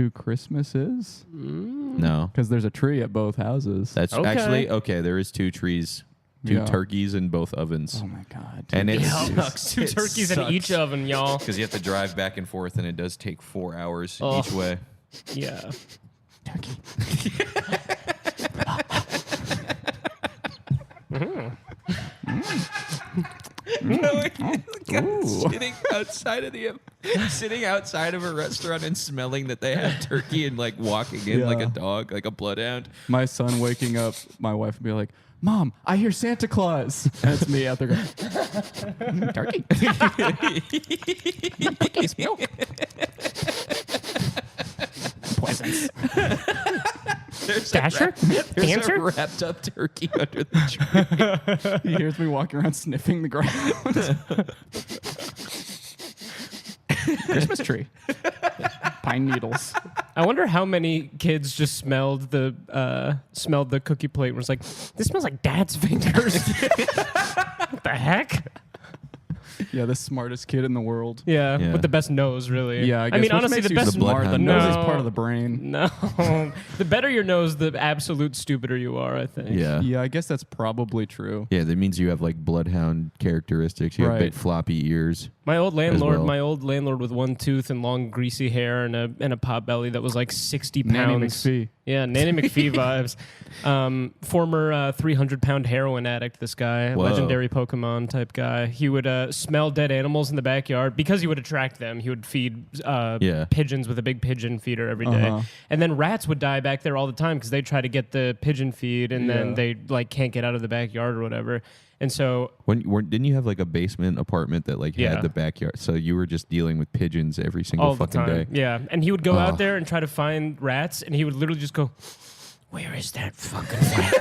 2 Christmases? No. Because there's a tree at both houses. That's actually, okay, there is 2 trees. 2 turkeys in both ovens. Oh my god! And it sucks. 2 turkeys in each oven, y'all. Because you have to drive back and forth, and it does take 4 hours each way. Yeah. Turkey. Sitting outside of a restaurant and smelling that they have turkey and like walking in like a dog, like a bloodhound. My son waking up, my wife would be like, "Mom, I hear Santa Claus." And it's me out there going, "Turkey, cookies, milk, presents." Dasher? There's Dancer? a wrapped up turkey under the tree. He hears me walking around sniffing the ground. Christmas tree. Pine needles. I wonder how many kids just smelled the cookie plate and was like, "This smells like Dad's fingers." What the heck? Yeah, the smartest kid in the world. Yeah, with the best nose, really. Yeah, I guess mean, which honestly, makes the you best smart. The No. nose is part of the brain. No, the better your nose, the absolute stupider you are. I think. Yeah, I guess that's probably true. Yeah, that means you have like bloodhound characteristics. You have big floppy ears. My old landlord, well. with 1 tooth and long greasy hair and a pot belly that was like 60 pounds. Nanny McPhee. Yeah, Nanny McPhee vibes. Former 300-pound heroin addict, this guy. Whoa. Legendary Pokemon type guy. He would smell dead animals in the backyard because he would attract them. He would feed pigeons with a big pigeon feeder every day. And then rats would die back there all the time because they try to get the pigeon feed and then they like can't get out of the backyard or whatever. And so Didn't you have like a basement apartment that like had the backyard? So you were just dealing with pigeons every single all the fucking time. day. Yeah. And he would go out there and try to find rats, and he would literally just go, "Where is that fucking rat?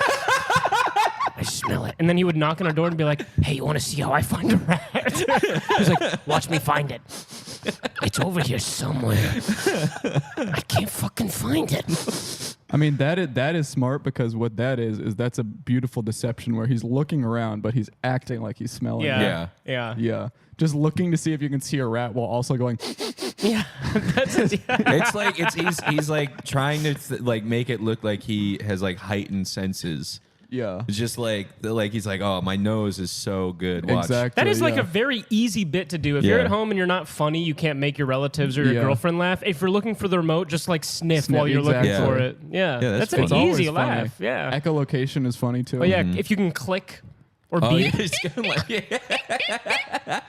I smell it." And then he would knock on our door and be like, "Hey, you want to see how I find a rat?" He's like, "Watch me find it. It's over here somewhere. I can't fucking find it." I mean, that is smart, because what that is that's a beautiful deception where he's looking around, but he's acting like he's smelling it. Yeah. Just looking to see if you can see a rat while also going, Yeah. That's it. Yeah. It's like he's like trying to like make it look like he has like heightened senses. yeah. It's just like he's like, "Oh, my nose is so good." Watch. Exactly. That is like a very easy bit to do. If you're at home and you're not funny, you can't make your relatives or your girlfriend laugh. If you're looking for the remote, just like sniff while you're looking for it. Yeah, that's an funny. easy It's always laugh. funny. Yeah. Echolocation is funny too. Oh yeah, if you can click or Oh, beep. yeah, it's kinda like,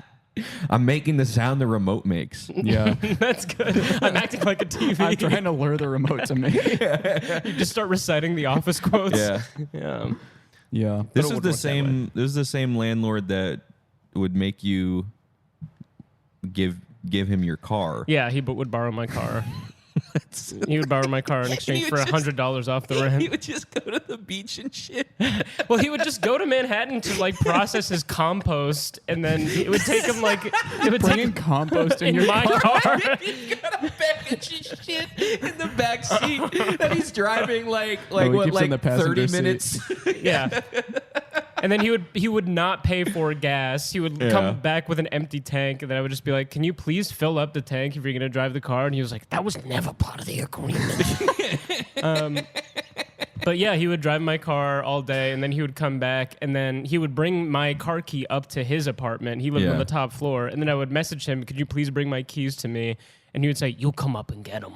I'm making the sound the remote makes. Yeah. That's good. I'm acting like a TV. I'm trying to lure the remote to me. You just start reciting the Office quotes. Yeah. Yeah. Yeah. This it is would the work that same. This is the same landlord that would make you give him your car. Yeah, he would borrow my car. He would borrow my car in exchange for $100 off the rent. He would just go to the beach and shit. Well, he would just go to Manhattan to like process his compost, and then it would take him like it would Bringing take compost in in your my car. car. He's got a package of shit in the back seat that he's driving like he what, keeps in the like passenger 30 seat. minutes. Yeah. And then he would not pay for gas. He would come back with an empty tank, and then I would just be like, "Can you please fill up the tank if you're going to drive the car?" And he was like, "That was never part of the agreement." But yeah, he would drive my car all day, and then he would come back, and then he would bring my car key up to his apartment. He lived on the top floor, and then I would message him, "Could you please bring my keys to me?" And he would say, "You'll come up and get them."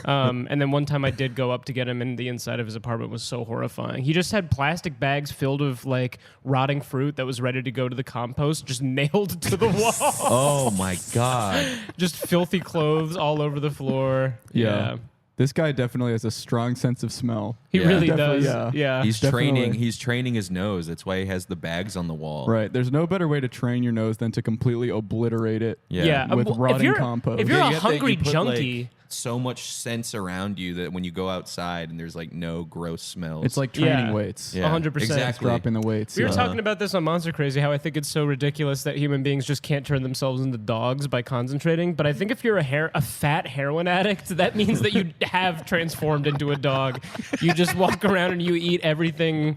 And then one time I did go up to get him, and the inside of his apartment was so horrifying. He just had plastic bags filled with like rotting fruit that was ready to go to the compost, just nailed to the wall. Oh my god! Just filthy clothes all over the floor. Yeah. This guy definitely has a strong sense of smell. He really Definitely, does. Yeah. He's Definitely. training his nose. That's why he has the bags on the wall. Right. There's no better way to train your nose than to completely obliterate it. Yeah. With Well, rotting compost. If you're Yeah, a you have to- hungry you put, junkie. like, so much sense around you that when you go outside and there's like no gross smells. It's like training Yeah. weights. Yeah, 100%. exactly. Dropping the weights. We were yeah. talking about this on Monster Crazy, how I think it's so ridiculous that human beings just can't turn themselves into dogs by concentrating. But I think if you're a fat heroin addict, that means that you have transformed into a dog. You just walk around and you eat everything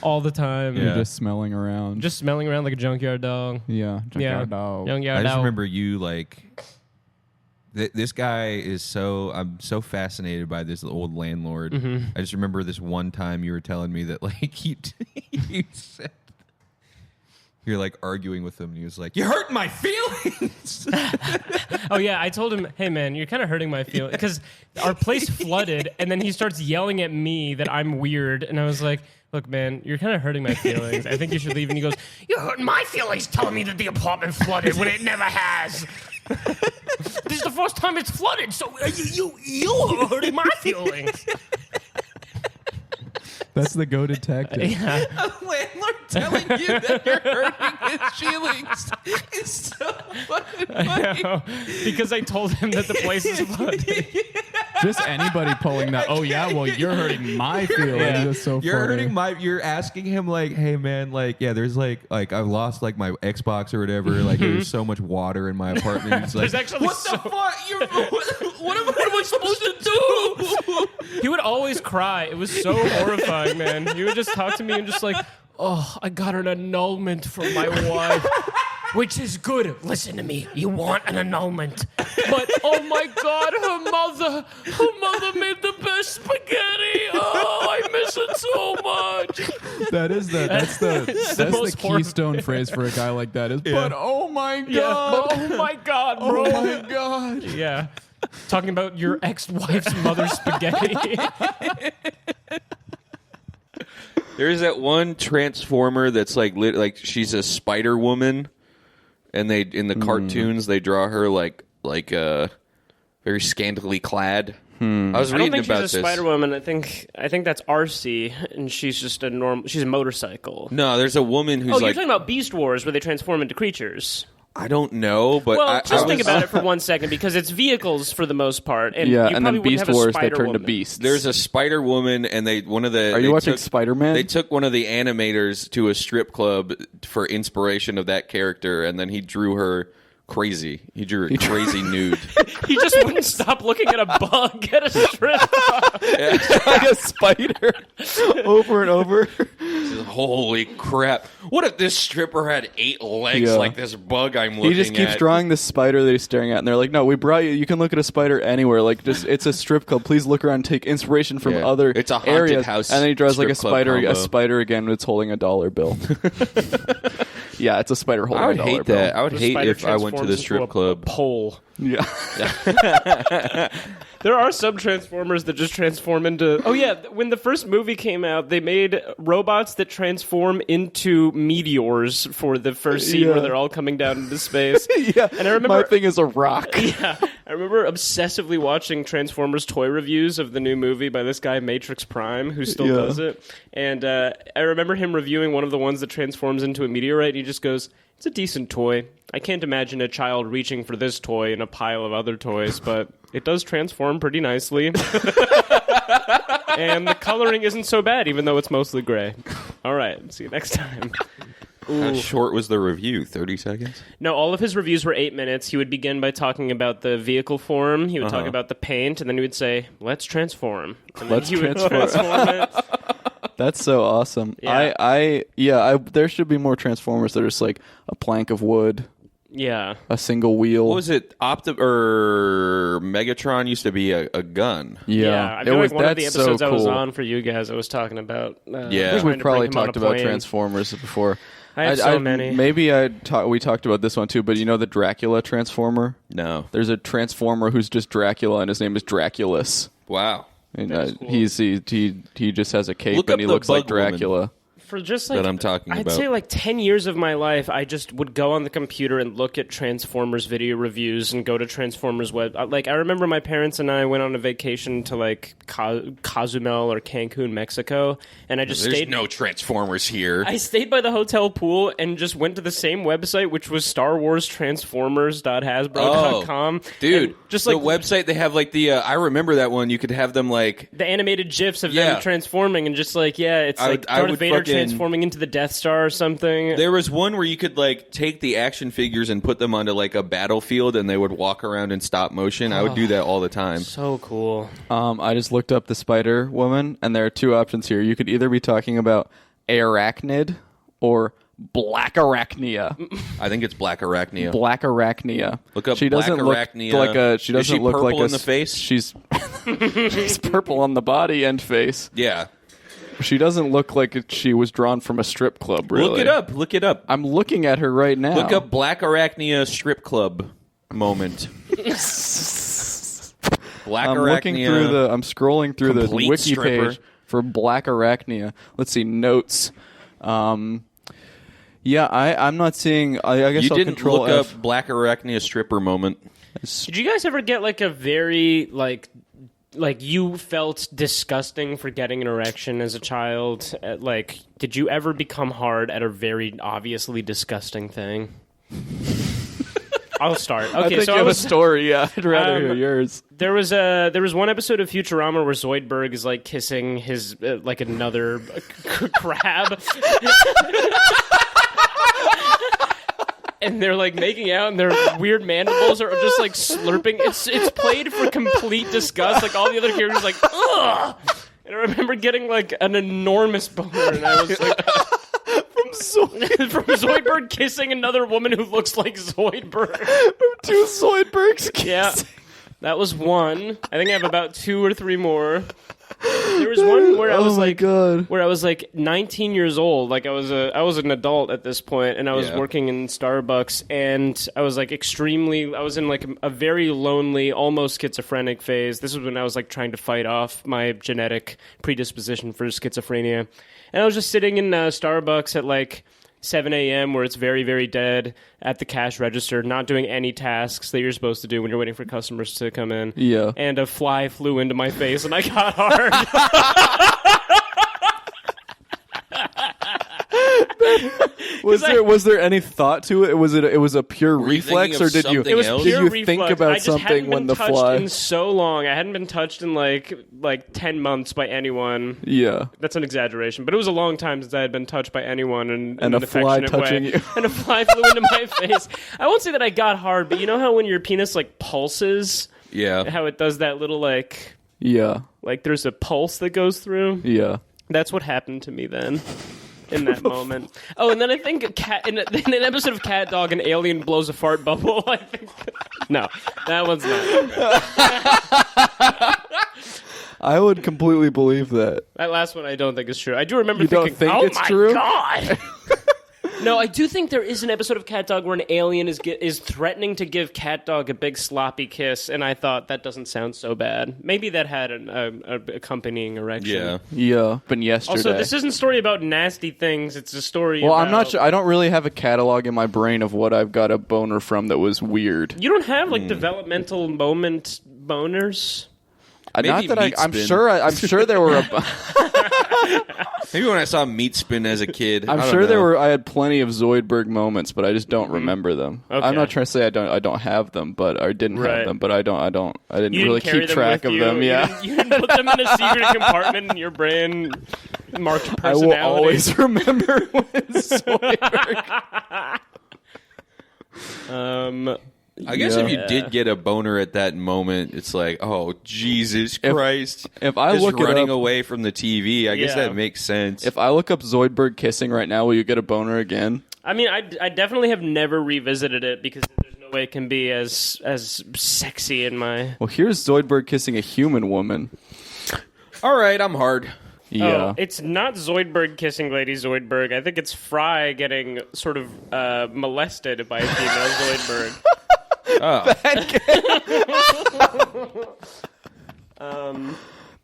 all the time. You're just smelling around. Just smelling around like a junkyard dog. yeah. Yeah. Dog. Junkyard I just dog. remember you like This guy is I'm so fascinated by this old landlord. Mm-hmm. I just remember this one time you were telling me that like you said you're like arguing with him and he was like, "You're hurting my feelings." Oh yeah, I told him, "Hey man, you're kind of hurting my feelings," because our place flooded, and then he starts yelling at me that I'm weird, and I was like, "Look, man, you're kind of hurting my feelings. I think you should leave." And he goes, "You're hurting my feelings, telling me that the apartment flooded when it never has. This is the first time it's flooded, so you're hurting my feelings." That's the go-to tactic. Yeah. A landlord telling you that you're hurting his feelings is so fucking funny. Because I told him that the place is flooded. Just anybody pulling that. Oh yeah, well you're hurting my feelings. Yeah. That's so You're funny. hurting you're asking him like, "Hey man, like yeah, there's like I lost like my Xbox or whatever. Like there's so much water in my apartment." He's like, There's actually "What the fuck? What am I supposed to do?" He would always cry. It was so horrifying, man. He would just talk to me and just like, "Oh, I got an annulment from my wife." Which is good. Listen to me. You want an annulment. But, oh my God, her mother made the best spaghetti. Oh, I miss it so much. That's the most keystone phrase for a guy like that is, but oh my God. Yeah, but oh my God, bro. Oh my God. Yeah. Talking about your ex-wife's mother's spaghetti. There's that one Transformer that's like she's a Spider Woman, and they in the cartoons they draw her like very scantily clad. I was I don't reading think about she's a this. Spider Woman. I think that's RC, and she's just she's a motorcycle. No, there's a woman who's Oh, you're like talking about Beast Wars, where they transform into creatures. I don't know, but Well, I just think was- about it for 1 second, because it's vehicles for the most part, and Yeah, you and probably then wouldn't Beast have a Wars, they Spider turn to Woman. beasts. There's a Spider Woman, and Are you watching Spider-Man? They took one of the animators to a strip club for inspiration of that character, and then he drew her crazy. He drew her crazy nude. He just wouldn't stop looking at a bug at a strip club. like a spider over and over. Holy crap! What if this stripper had 8 legs Yeah. like this bug I'm looking at? He just keeps drawing this spider that he's staring at, and they're like, "No, we brought you. You can look at a spider anywhere. Like, just it's a strip club. Please look around, and take inspiration from Yeah. other It's a haunted areas." house And then he draws like a strip club spider, combo. a spider again that's holding a dollar bill. Yeah, it's a spider holding I would a dollar hate bill. that. I would The hate spider if I went to the transforms strip into club. a pole. Yeah. There are some Transformers that just transform into... Oh, yeah. When the first movie came out, they made robots that transform into meteors for the first scene where they're all coming down into space. Yeah. And I remember... My thing is a rock. Yeah, I remember obsessively watching Transformers toy reviews of the new movie by this guy, Matrix Prime, who still does it. And I remember him reviewing one of the ones that transforms into a meteorite, and he just goes, "It's a decent toy. I can't imagine a child reaching for this toy in a pile of other toys, but it does transform pretty nicely." And the coloring isn't so bad, even though it's mostly gray. All right, see you next time. How short was the review? 30 seconds? No, all of his reviews were 8 minutes. He would begin by talking about the vehicle form. He would talk about the paint, and then he would say, "Let's transform." And then Let's he would transform. transform it. That's so awesome. Yeah. There should be more Transformers that are just like a plank of wood, Yeah. a single wheel. What was it? Megatron used to be a gun. Yeah, I feel like one of the that's so episodes I was cool. on for you guys, I was talking about. Yeah. I think trying we to bring probably him on a talked about plane. Transformers before. I have so many. Maybe we talked about this one too, but you know the Dracula Transformer? No. There's a Transformer who's just Dracula, and his name is Draculus. Wow. And cool. he just has a cape Look and up he the looks like Bug Woman. Dracula. For just like That I'm talking I'd about. say like 10 years of my life, I just would go on the computer and look at Transformers video reviews and go to Transformers web. Like I remember my parents and I went on a vacation to like Cozumel or Cancun, Mexico, and I just There's stayed. no Transformers here. I stayed by the hotel pool and just went to the same website, which was StarWarsTransformers.hasbro.com. Dude, And just the like website, they have like the, I remember that one. You could have them like, the animated GIFs of Yeah. them transforming, and just like, yeah, it's I like would- I Darth would Vader fucking- transforming into the Death Star or something. there was one where you could like take the action figures and put them onto like a battlefield and they would walk around in stop motion. I would do that all the time. So cool. I just looked up the Spider Woman, and there are two options here. You could either be talking about Arachnid or Blackarachnia. I think it's Blackarachnia. Blackarachnia. Look up She doesn't Blackarachnia. look like a. She Is doesn't she look purple like a in the face. She's she's purple on the body and face. Yeah. She doesn't look like she was drawn from a strip club. Really. Look it up. Look it up. I'm looking at her right now. Look up Blackarachnia strip club moment. Blackarachnia. I'm scrolling through the complete wiki stripper. page for Blackarachnia. Let's see notes. Yeah, I'm not seeing. I guess You I'll didn't control look F. up Blackarachnia stripper moment. Did you guys ever get like a very like you felt disgusting for getting an erection as a child? Like, did you ever become hard at a very obviously disgusting thing? I'll start. Okay, I think so you have a story. Yeah, I'd rather hear yours. There was one episode of Futurama where Zoidberg is like kissing his like another crab. And they're like making out, and their weird mandibles are just like slurping. It's played for complete disgust. Like all the other characters, like ugh. And I remember getting like an enormous boner, and I was like, from Zoidberg kissing another woman who looks like Zoidberg. Two Zoidbergs kissing. Yeah, that was one. I think I have about 2 or 3 more. There was one where I was where I was like 19 years old. Like I was an adult at this point, and I was working in Starbucks, and I was like I was in like a very lonely, almost schizophrenic phase. This was when I was like trying to fight off my genetic predisposition for schizophrenia. And I was just sitting in Starbucks at like 7 a.m. where it's very, very dead at the cash register, not doing any tasks that you're supposed to do when you're waiting for customers to come in. Yeah. And a fly flew into my face and I got hard. Was there any thought to it? Was it a pure reflex, or did you something else? did you reflex. think about I just hadn't something when been the touched fly? in so long. I hadn't been touched in like 10 months by anyone. Yeah. That's an exaggeration, but it was a long time since I had been touched by anyone in And an a fly affectionate touching way. you. And a fly flew into my face. I won't say that I got hard, but you know how when your penis like pulses, Yeah. how it does that little like there's a pulse that goes through. Yeah. That's what happened to me then. In that moment. Oh, and then I think in an episode of Cat Dog, an alien blows a fart bubble. I think no, that one's not. I would completely believe that. That last one I don't think is true. I do remember You thinking, don't think oh it's my true? God. No, I do think there is an episode of Cat Dog where an alien is threatening to give Cat Dog a big sloppy kiss, and I thought that doesn't sound so bad. Maybe that had an accompanying erection. Yeah. Been yesterday. Also, this isn't a story about nasty things. It's a story Well, about... I'm not sure. I don't really have a catalog in my brain of what I've got a boner from that was weird. You don't have, like, developmental moment boners? Not that meat I'm spin. sure. I'm sure there were. Maybe when I saw meat spin as a kid. I'm sure there were. I had plenty of Zoidberg moments, but I just don't remember them. Okay. I'm not trying to say I don't have them, but I didn't have them. But I didn't really carry keep them track with of you. them. Yeah. You didn't put them in a secret compartment in your brain marked I personality. will always remember when Zoidberg. I guess if you did get a boner at that moment, it's like, oh, Jesus Christ. If I just look it running up- away from the TV, I guess Yeah. that makes sense. If I look up Zoidberg kissing right now, will you get a boner again? I mean, I definitely have never revisited it because there's no way it can be as sexy in my... Well, here's Zoidberg kissing a human woman. All right, I'm hard. Yeah. Oh, it's not Zoidberg kissing Lady Zoidberg. I think it's Fry getting sort of molested by a female Zoidberg.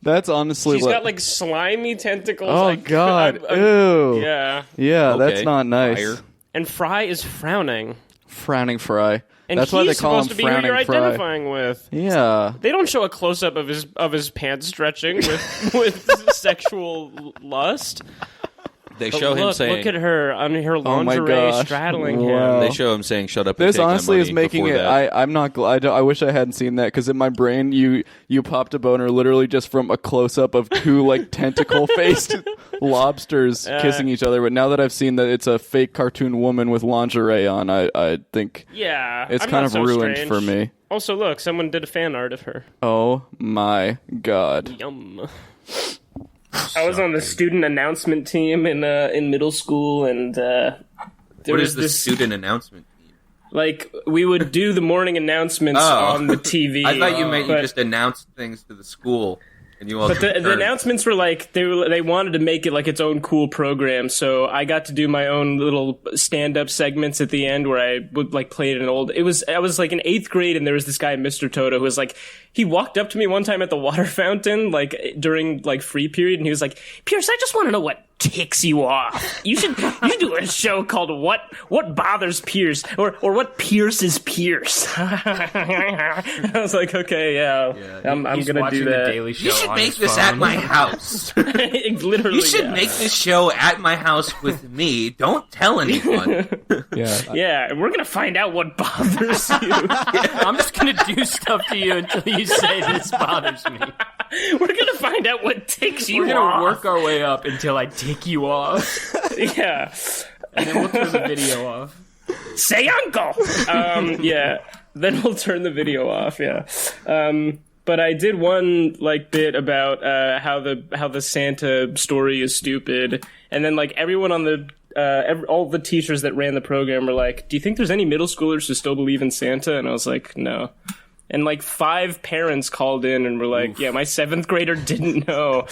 That's honestly She's got like slimy tentacles. Oh, like, God. Ew. Yeah. Yeah, that's Okay. not nice. Fire. And Fry is frowning. Frowning Fry. And That's he's why they call him supposed to be who Frowning you're Fry. identifying with. Yeah. They don't show a close up of his pants stretching with sexual lust. They But show him look saying, at her on her Oh my lingerie gosh. straddling Wow. him. they show him saying, shut up and This take my honestly is money making before it. that. I'm not. I wish I hadn't seen that because in my brain, you popped a boner literally just from a close up of two like tentacle faced lobsters kissing each other. But now that I've seen that it's a fake cartoon woman with lingerie on, I think Yeah, it's I'm kind not of so ruined strange. for me. Also, look, someone did a fan art of her. Oh my god. Yum. I was on the student announcement team in middle school, and there What was is the this student announcement team? like we would do the morning announcements on the TV. I thought you meant you just announced things to the school. And you all but the announcements were like they wanted to make it like its own cool program, so I got to do my own little stand-up segments at the end where I would like play it an old. I was like in 8th grade, and there was this guy Mr. Toto who was like, he walked up to me one time at the water fountain like during like free period, and he was like, "Pierce, I just want to know what ticks you off. You do a show called What Bothers Pierce or What Pierces Pierce." I was like, okay, yeah. I'm gonna do that. The Daily Show you should on make his this phone. at my house. Literally, You should make this show at my house with me. Don't tell anyone. Yeah, and we're gonna find out what bothers you. I'm just gonna do stuff to you until you say this bothers me. We're gonna find out what ticks you off. We're gonna work our way up until I tick you off. Yeah. And then we'll turn the video off. Say uncle! Yeah. Then we'll turn the video off, yeah. But I did one like bit about how the Santa story is stupid, and then like everyone on the all the teachers that ran the program were like, "Do you think there's any middle schoolers who still believe in Santa?" And I was like, "No." And like 5 parents called in and were like, "Yeah, my 7th grader didn't know,"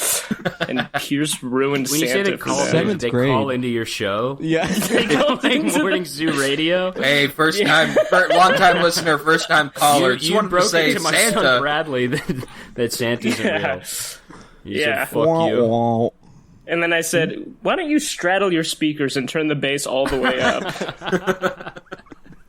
and Pierce ruined When Santa. you say they for call, that. they call into your show. Yeah. They call like Morning Zoo Radio. Hey, long time listener, first time caller. Just You wanted to broke say into my Santa. son Bradley that Santa's real. You Yeah. said, "Fuck you." And then I said, "Why don't you straddle your speakers and turn the bass all the way up?"